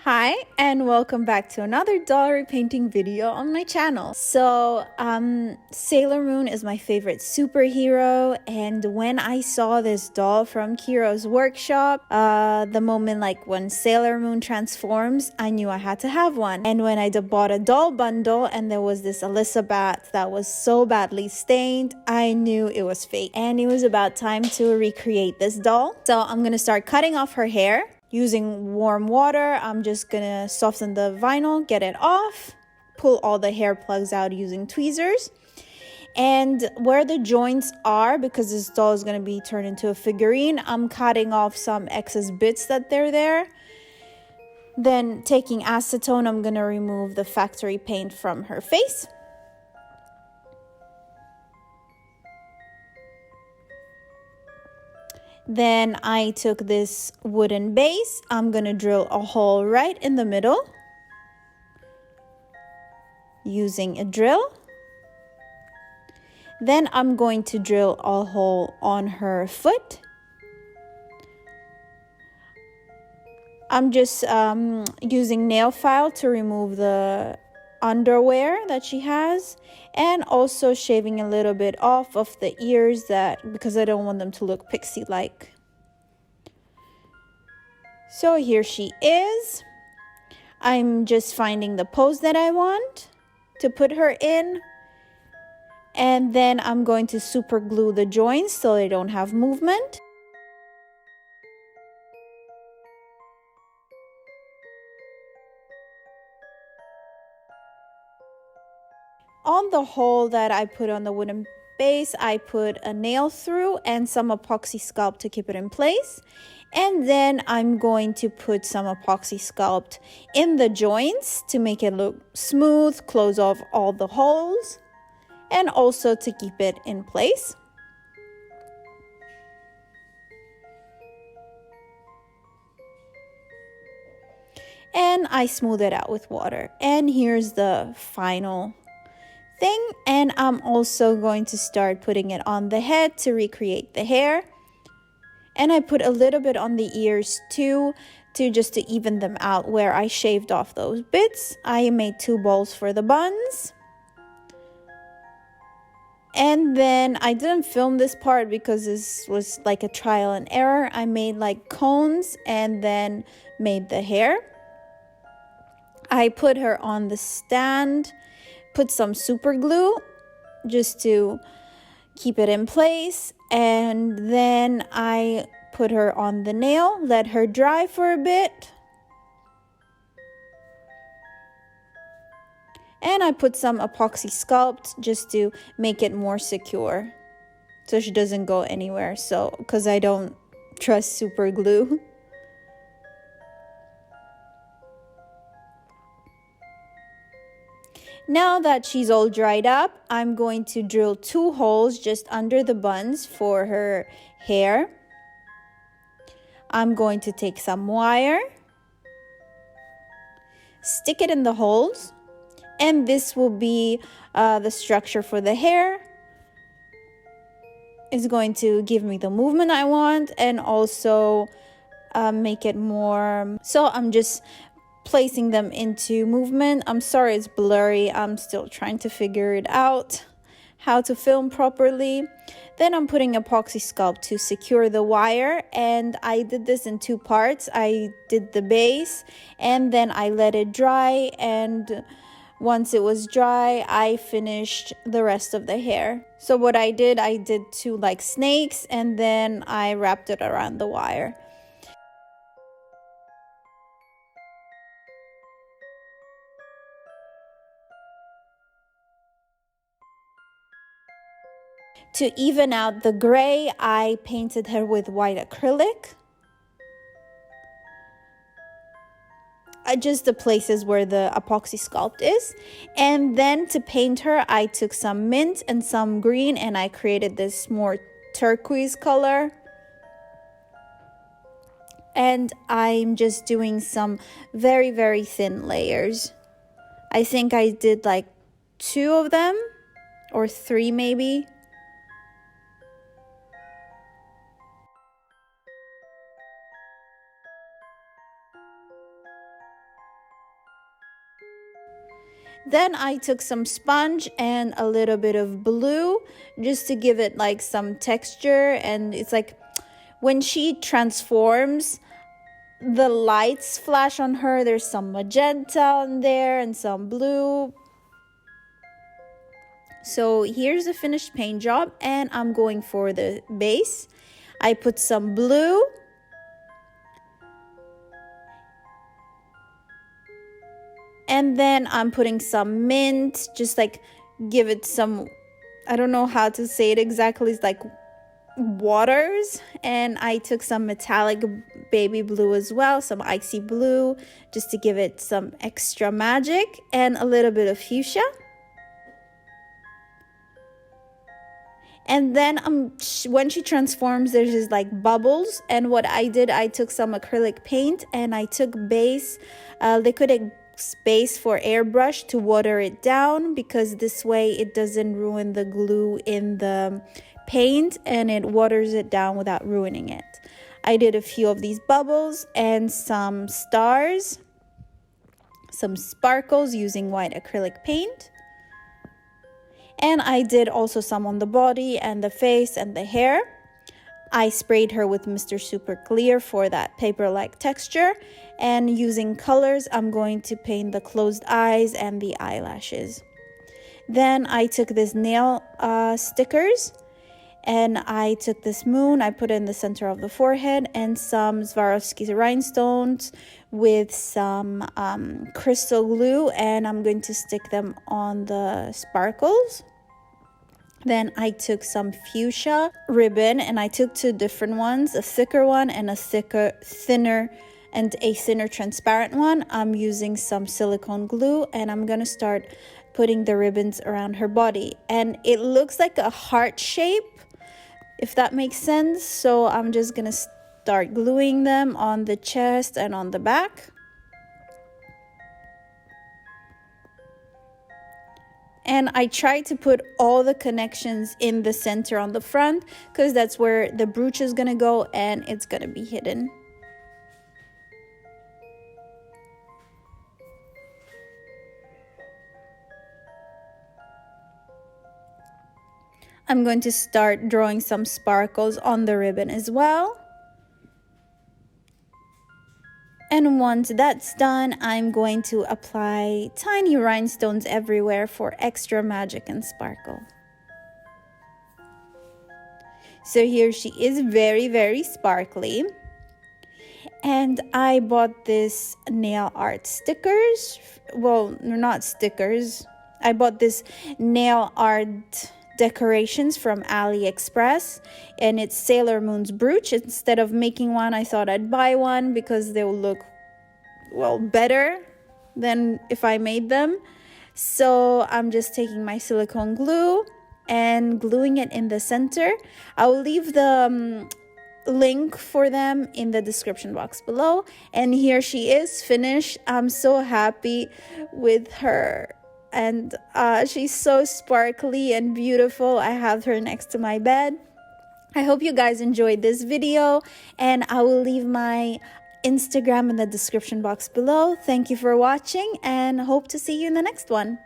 Hi and welcome back to another doll repainting video on my channel. So Sailor Moon is my favorite superhero, and when I saw this doll from Kyros Workshop, the moment when Sailor Moon transforms, I knew I had to have one. And when I bought a doll bundle and there was this Elizabeth that was so badly stained, I knew it was fake and it was about time to recreate this doll. So I'm gonna start cutting off her hair. Using warm water, I'm just gonna soften the vinyl, get it off, pull all the hair plugs out using tweezers. And where the joints are, because this doll is gonna be turned into a figurine, I'm cutting off some excess bits that they're there. Then taking acetone, I'm gonna remove the factory paint from her face. Then I took this wooden base. I'm gonna drill a hole right in the middle using a drill. Then I'm going to drill a hole on her foot. I'm just using nail file to remove the underwear that she has, and also shaving a little bit off of the ears because I don't want them to look pixie-like. So here she is. I'm just finding the pose that I want to put her in, and then I'm going to super glue the joints so they don't have movement. On the hole that I put on the wooden base, I put a nail through and some Epoxy Sculpt to keep it in place. And then I'm going to put some Epoxy Sculpt in the joints to make it look smooth, close off all the holes, and also to keep it in place. And I smooth it out with water. And here's the final thing. And I'm also going to start putting it on the head to recreate the hair. And I put a little bit on the ears too, just to even them out where I shaved off those bits. I made 2 balls for the buns. And then I didn't film this part because this was like a trial and error. I made like cones and then made the hair. I put her on the stand, put some super glue just to keep it in place, and then I put her on the nail, let her dry for a bit, and I put some Epoxy Sculpt just to make it more secure so she doesn't go anywhere, because I don't trust super glue. Now that she's all dried up, I'm going to drill 2 holes just under the buns for her hair. I'm going to take some wire, stick it in the holes, and this will be the structure for the hair. It's going to give me the movement I want and also make it more. So I'm just placing them into movement. I'm sorry it's blurry. I'm still trying to figure it out how to film properly. Then I'm putting Epoxy Sculpt to secure the wire, and I did this in 2 parts. I did the base and then I let it dry, and once it was dry I finished the rest of the hair. So what I did 2 like snakes, and then I wrapped it around the wire. To even out the gray, I painted her with white acrylic. Just the places where the Epoxy Sculpt is. And then to paint her, I took some mint and some green, and I created this more turquoise color. And I'm just doing some very, very thin layers. I think I did like 2 of them, or 3 maybe. Then I took some sponge and a little bit of blue just to give it like some texture. And it's like when she transforms, the lights flash on her. There's some magenta on there and some blue. So here's the finished paint job, and I'm going for the base. I put some blue. And then I'm putting some mint, just like give it some, I don't know how to say it exactly, it's like waters. And I took some metallic baby blue as well, some icy blue, just to give it some extra magic, and a little bit of fuchsia. And then when she transforms, there's just like bubbles. And what I did, I took some acrylic paint and I took base, liquid base for airbrush to water it down, because this way it doesn't ruin the glue in the paint and it waters it down without ruining it. I did a few of these bubbles and some stars, some sparkles using white acrylic paint. And I did also some on the body and the face and the hair. I sprayed her with Mr. Super Clear for that paper-like texture. And using colors, I'm going to paint the closed eyes and the eyelashes. Then I took this nail stickers, and I took this moon, I put it in the center of the forehead, and some Swarovski rhinestones with some crystal glue, and I'm going to stick them on the sparkles. Then I took some fuchsia ribbon, and I took two different ones, a thicker one and a thinner transparent one. I'm using some silicone glue, and I'm gonna start putting the ribbons around her body, and it looks like a heart shape, if that makes sense. So I'm just gonna start gluing them on the chest and on the back. And I try to put all the connections in the center on the front, because that's where the brooch is gonna go and it's gonna be hidden. I'm going to start drawing some sparkles on the ribbon as well. And once that's done, I'm going to apply tiny rhinestones everywhere for extra magic and sparkle. So here she is, very, very sparkly. And I bought this nail art stickers. Well, they're not stickers. I bought this nail art decorations from AliExpress, and it's Sailor Moon's brooch. Instead of making one, I thought I'd buy one because they will look, well, better than if I made them. So I'm just taking my silicone glue and gluing it in the center. I will leave the link for them in the description box below. And here she is finished. I'm so happy with her. And she's so sparkly and beautiful. I have her next to my bed. I hope you guys enjoyed this video, and I will leave my Instagram in the description box below. Thank you for watching, and hope to see you in the next one.